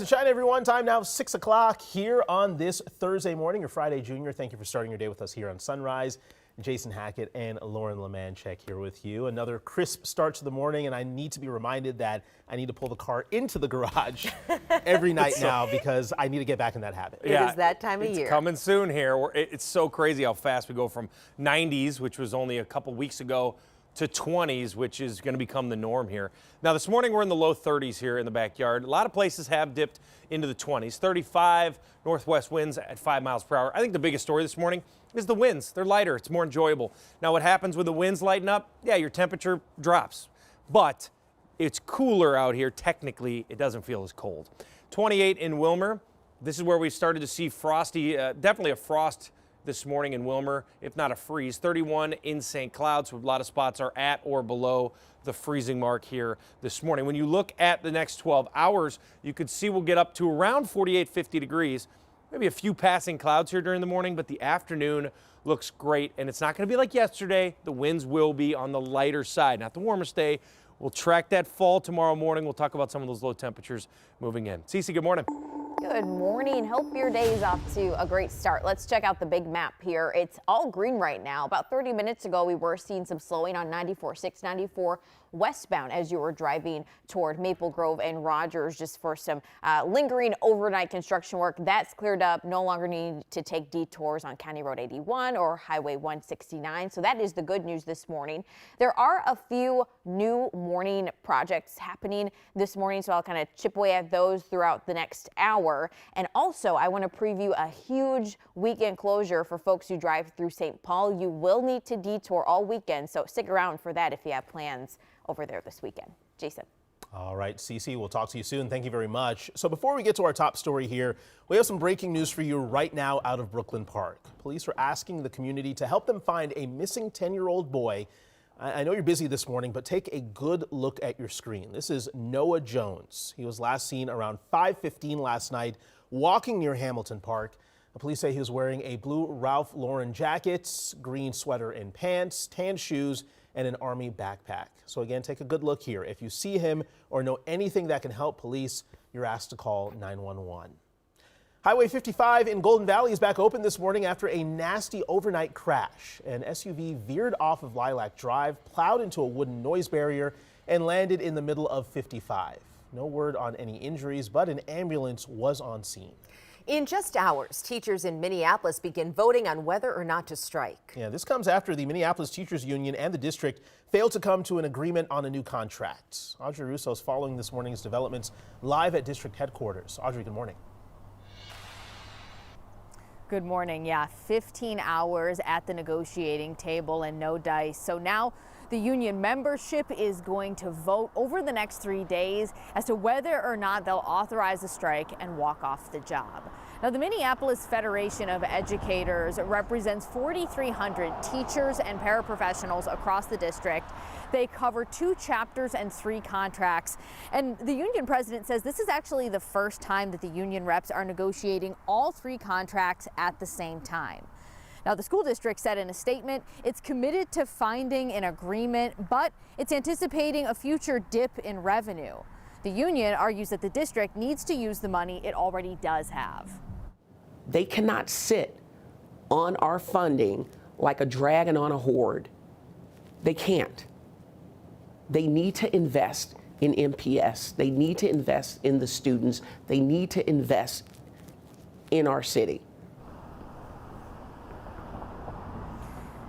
and shine, everyone. Time now 6 o'clock here on this Thursday morning, or Friday, Junior. Thank you for starting your day with us here on Sunrise. Jason Hackett and Lauren Lemanchek here with you. Another crisp start to the morning, and I need to be reminded that I need to pull the car into the garage every night now because I need to get back in that habit. It is that time of year. It's coming soon here. It's so crazy how fast we go from 90s, which was only a couple weeks ago, to 20s, which is going to become the norm here. Now, this morning we're in the low 30s here in the backyard. A lot of places have dipped into the 20s. 35 northwest winds at 5 miles per hour. I think the biggest story this morning is the winds. They're lighter. It's more enjoyable. Now, what happens when the winds lighten up? Yeah, your temperature drops. But it's cooler out here. Technically, it doesn't feel as cold. 28 in Wilmer. This is where we started to see frosty, definitely a frost this morning in Wilmer, if not a freeze. 31 in St. Cloud, so a lot of spots are at or below the freezing mark here this morning. When you look at the next 12 hours, you could see we'll get up to around 48, 50 degrees. Maybe a few passing clouds here during the morning, but the afternoon looks great, and it's not going to be like yesterday. The winds will be on the lighter side, not the warmest day. We'll track that fall tomorrow morning. We'll talk about some of those low temperatures moving in. Cece, good morning. Good morning. Hope your day is off to a great start. Let's check out the big map here. It's all green right now. About 30 minutes ago, we were seeing some slowing on 94, 694 westbound as you were driving toward Maple Grove and Rogers just for some lingering overnight construction work. That's cleared up. No longer need to take detours on County Road 81 or Highway 169. So that is the good news this morning. There are a few new morning projects happening this morning, so I'll kind of chip away at those throughout the next hour. And also, I want to preview a huge weekend closure for folks who drive through St. Paul. You will need to detour all weekend, so stick around for that if you have plans over there this weekend. Jason. All right, Cece, we'll talk to you soon. Thank you very much. So before we get to our top story here, we have some breaking news for you right now out of Brooklyn Park. Police are asking the community to help them find a missing 10-year-old boy. I know you're busy this morning, but take a good look at your screen. This is Noah Jones. He was last seen around 5:15 last night walking near Hamilton Park. The police say he was wearing a blue Ralph Lauren jacket, green sweater and pants, tan shoes, and an army backpack. So again, take a good look here. If you see him or know anything that can help police, you're asked to call 911. Highway 55 in Golden Valley is back open this morning after a nasty overnight crash. An SUV veered off of Lilac Drive, plowed into a wooden noise barrier, and landed in the middle of 55. No word on any injuries, but an ambulance was on scene. In just hours, teachers in Minneapolis begin voting on whether or not to strike. Yeah, this comes after the Minneapolis Teachers Union and the district failed to come to an agreement on a new contract. Audrey Russo is following this morning's developments live at district headquarters. Audrey, good morning. Good morning. Yeah, 15 hours at the negotiating table and no dice. So now the union membership is going to vote over the next 3 days as to whether or not they'll authorize a strike and walk off the job. Now, the Minneapolis Federation of Educators represents 4,300 teachers and paraprofessionals across the district. They cover 2 chapters and 3 contracts. And the union president says this is actually the first time that the union reps are negotiating all 3 contracts at the same time. Now, the school district said in a statement it's committed to finding an agreement, but it's anticipating a future dip in revenue. The union argues that the district needs to use the money it already does have. They cannot sit on our funding like a dragon on a horde. They can't. They need to invest in MPS. They need to invest in the students. They need to invest in our city.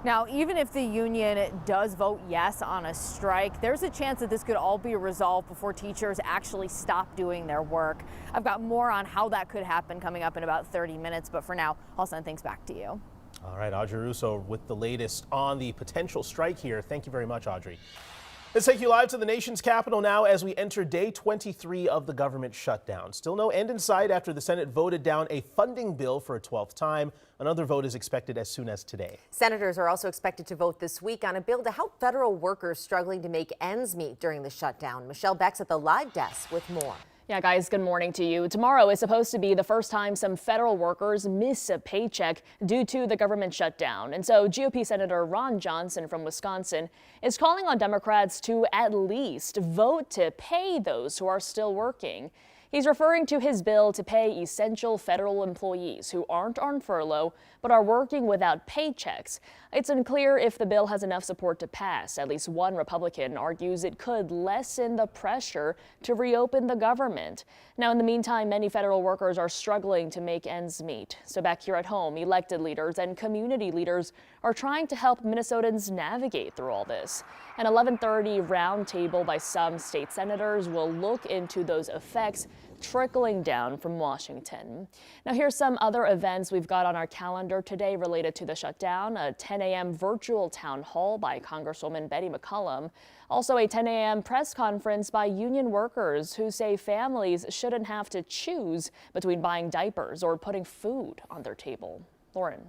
Now, even if the union does vote yes on a strike, there's a chance that this could all be resolved before teachers actually stop doing their work. I've got more on how that could happen coming up in about 30 minutes, but for now, I'll send things back to you. All right, Audrey Russo with the latest on the potential strike here. Thank you very much, Audrey. Let's take you live to the nation's capital now as we enter day 23 of the government shutdown. Still no end in sight after the Senate voted down a funding bill for a 12th time. Another vote is expected as soon as today. Senators are also expected to vote this week on a bill to help federal workers struggling to make ends meet during the shutdown. Michelle Beck's at the live desk with more. Yeah, guys, good morning to you. Tomorrow is supposed to be the first time some federal workers miss a paycheck due to the government shutdown. And so GOP Senator Ron Johnson from Wisconsin is calling on Democrats to at least vote to pay those who are still working. He's referring to his bill to pay essential federal employees who aren't on furlough but are working without paychecks. It's unclear if the bill has enough support to pass. At least one Republican argues it could lessen the pressure to reopen the government. Now, in the meantime, many federal workers are struggling to make ends meet. So back here at home, elected leaders and community leaders are trying to help Minnesotans navigate through all this. An 11:30 roundtable by some state senators will look into those effects trickling down from Washington. Now, here's some other events we've got on our calendar today related to the shutdown. A 10 a.m. virtual town hall by Congresswoman Betty McCollum. Also a 10 a.m. press conference by union workers who say families shouldn't have to choose between buying diapers or putting food on their table. Lauren.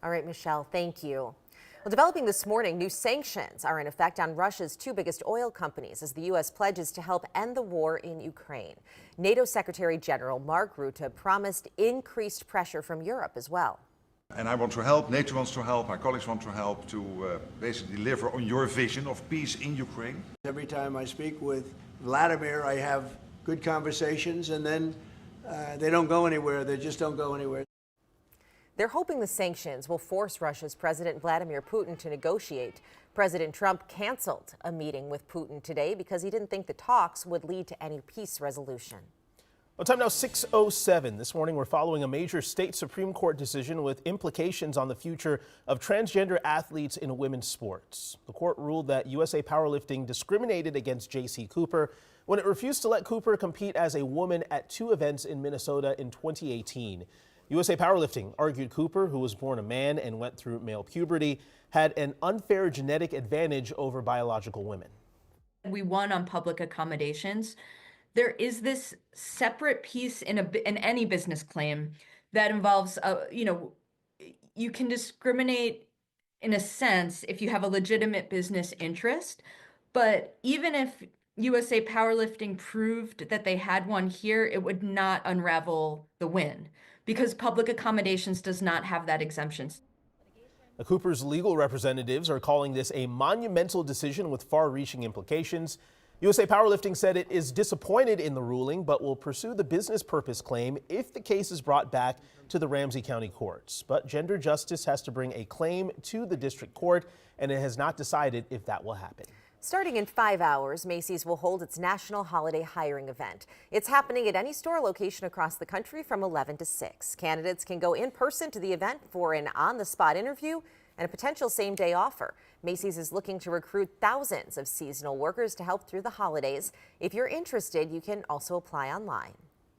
All right, Michelle, thank you. Well, developing this morning, new sanctions are in effect on Russia's two biggest oil companies as the U.S. pledges to help end the war in Ukraine. NATO Secretary General Mark Rutte promised increased pressure from Europe as well. And I want to help, NATO wants to help, my colleagues want to help to basically deliver on your vision of peace in Ukraine. Every time I speak with Vladimir, I have good conversations, and then they don't go anywhere. They just don't go anywhere. They're hoping the sanctions will force Russia's President Vladimir Putin to negotiate. President Trump canceled a meeting with Putin today because he didn't think the talks would lead to any peace resolution. Well, time now 6:07. This morning, we're following a major state Supreme Court decision with implications on the future of transgender athletes in women's sports. The court ruled that USA Powerlifting discriminated against J.C. Cooper when it refused to let Cooper compete as a woman at two events in Minnesota in 2018. USA Powerlifting argued Cooper, who was born a man and went through male puberty, had an unfair genetic advantage over biological women. We won on public accommodations. There is this separate piece in any business claim that involves, you can discriminate in a sense if you have a legitimate business interest, but even if USA Powerlifting proved that they had one here, it would not unravel the win because public accommodations does not have that exemption. The Cooper's legal representatives are calling this a monumental decision with far-reaching implications. USA Powerlifting said it is disappointed in the ruling, but will pursue the business purpose claim if the case is brought back to the Ramsey County courts. But Gender Justice has to bring a claim to the district court, and it has not decided if that will happen. Starting in 5 hours, Macy's will hold its National Holiday Hiring Event. It's happening at any store location across the country from 11 to 6. Candidates can go in person to the event for an on-the-spot interview and a potential same-day offer. Macy's is looking to recruit thousands of seasonal workers to help through the holidays. If you're interested, you can also apply online.